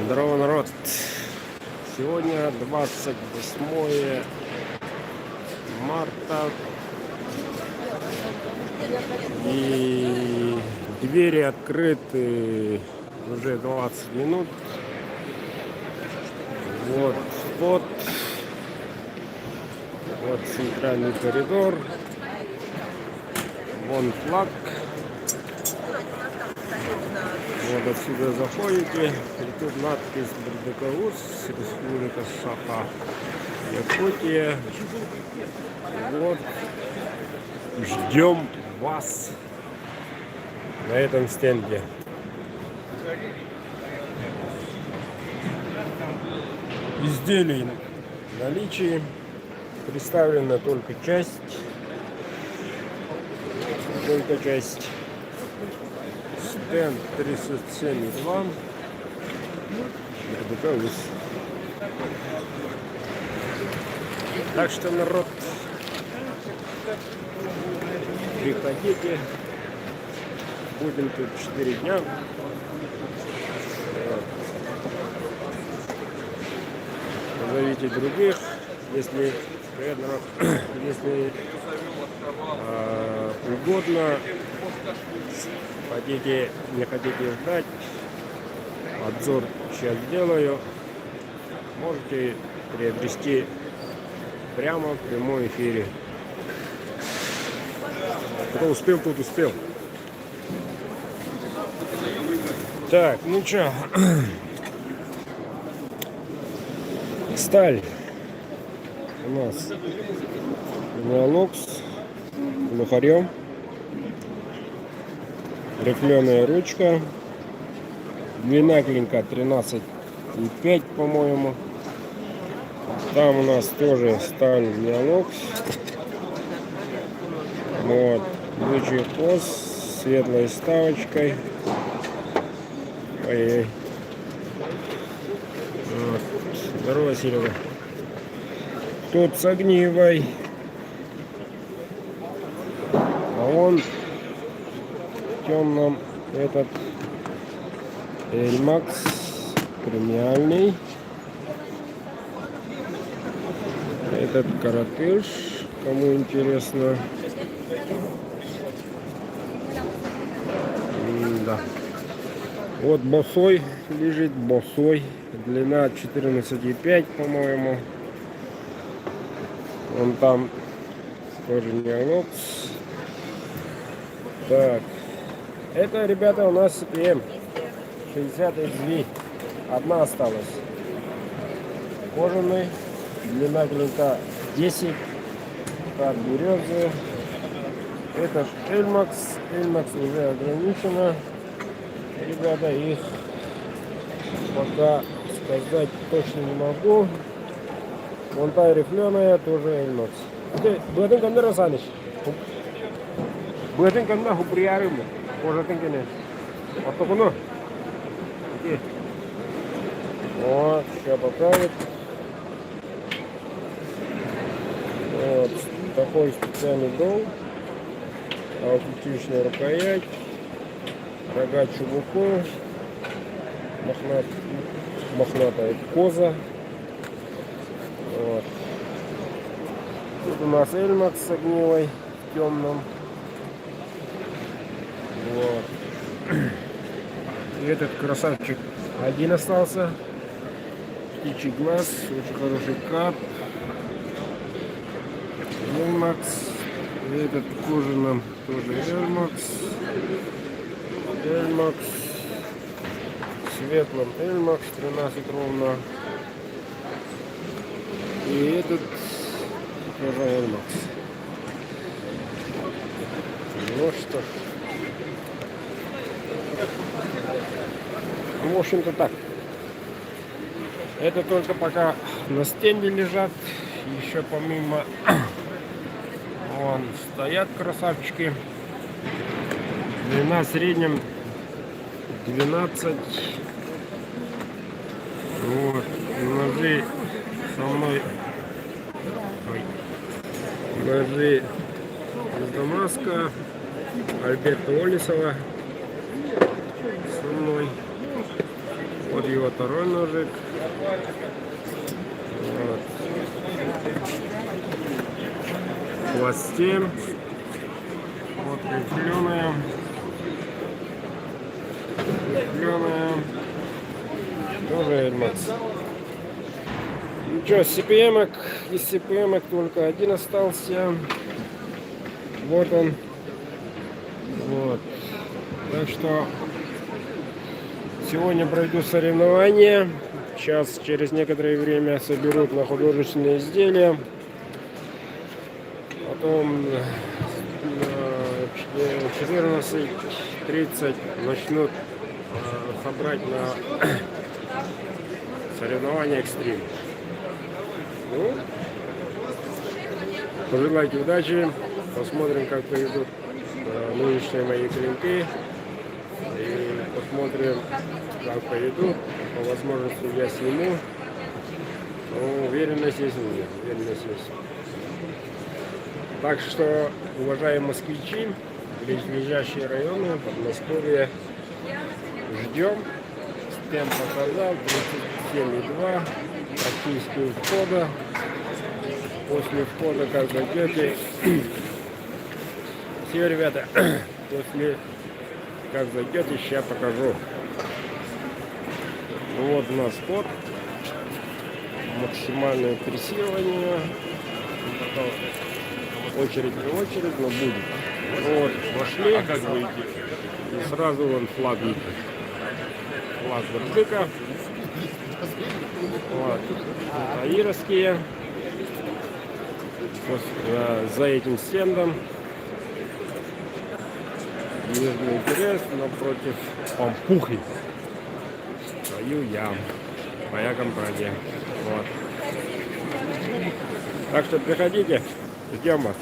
Здорово, народ! Сегодня 28 марта, и двери открыты уже 20 минут. Вот вход, вот центральный коридор, вон флаг. Вот отсюда заходите, и тут надпись Бардакаус, Республика Саха-Якутия. Вот, ждем вас на этом стенде. Изделий в наличии, представлена только часть. Стенд 37,2. Так что, народ, приходите. Будем тут 4 дня. Позовите других, если угодно. Не хотите ждать, обзор сейчас сделаю, можете приобрести прямо в прямом эфире. Кто успел, тот успел. Так, ну чё, сталь у нас Неолокс, лухарем. Рифленая ручка, длина клинка 13,5, по-моему. Там у нас тоже сталь Неолокс. Вот, бычий хвост с светлой вставочкой. Ой-ой. Вот. Здорово, Серега. Тут с огнивой. А он темном этот Эльмакс премиальный, этот коротыш, кому интересно. Да. Вот босой лежит, босой, длина 14,5, по-моему. Он там тоже Неолокс. Так. Это, ребята, у нас CPM 60 HV. Одна осталась. Кожаный. Длина клинка 10. Так, березы. Это Эльмакс. Эльмакс уже ограничено. Ребята, их пока сказать точно не могу. Вон та рифленая, тоже Эльмакс. Buatin kamera Саныч. Buatin kamera хуприярым. Может, ты не. Вот только ну. Вот, сейчас поправит. Вот, такой специальный дол. Аутентичная рукоять. Рога чубуку. Мохнатая коза. Вот. Тут у нас Эльмакс с огневой в темном. Вот. И этот красавчик один остался. Птичий глаз, очень хороший кап. Эльмакс. И этот в кожаном тоже Эльмакс. Эльмакс. Светлым Эльмакс 13 ровно. И этот тоже Эльмакс. Ну что. В общем-то так. Это только пока на стенде лежат. Еще помимо вон стоят красавчики. Длина в среднем 12. Вот. Ножи со мной. Ножи из Дамаска. Альберта Олесова со мной. Вот его второй ножик. Вот. В хвосте. Вот рифленая. Тоже Эльмакс. Ну что, CPM-ок, из CPM-ок только один остался. Вот он. Вот. Так что сегодня пройду соревнования. Сейчас через некоторое время соберут на художественные изделия. Потом 14:30 начнут собрать на соревнования экстрим. Ну, пожелайте удачи. Посмотрим, как пойдут нынешние мои клинки. И посмотрим, как пойдут. По возможности я сниму. Но уверенность есть у меня. Уверенность есть. Так что, уважаемые москвичи, близлежащие районы, Подмосковье, ждем. Стенд показал, 37,2, практически у входа. После входа, как зайдете, все, ребята, после как зайдете, сейчас покажу. Ну, вот у нас вход, максимальное прессирование. Очередь не очередь, но будет. Вот, вошли, а как выйти? И сразу вон флаг видно. Флаг Бердыка. Вот. Аировские. За этим стендом. Южный интерес напротив Пампухи. Стою я. Моя компания. Вот. Так что приходите. Ждем вас.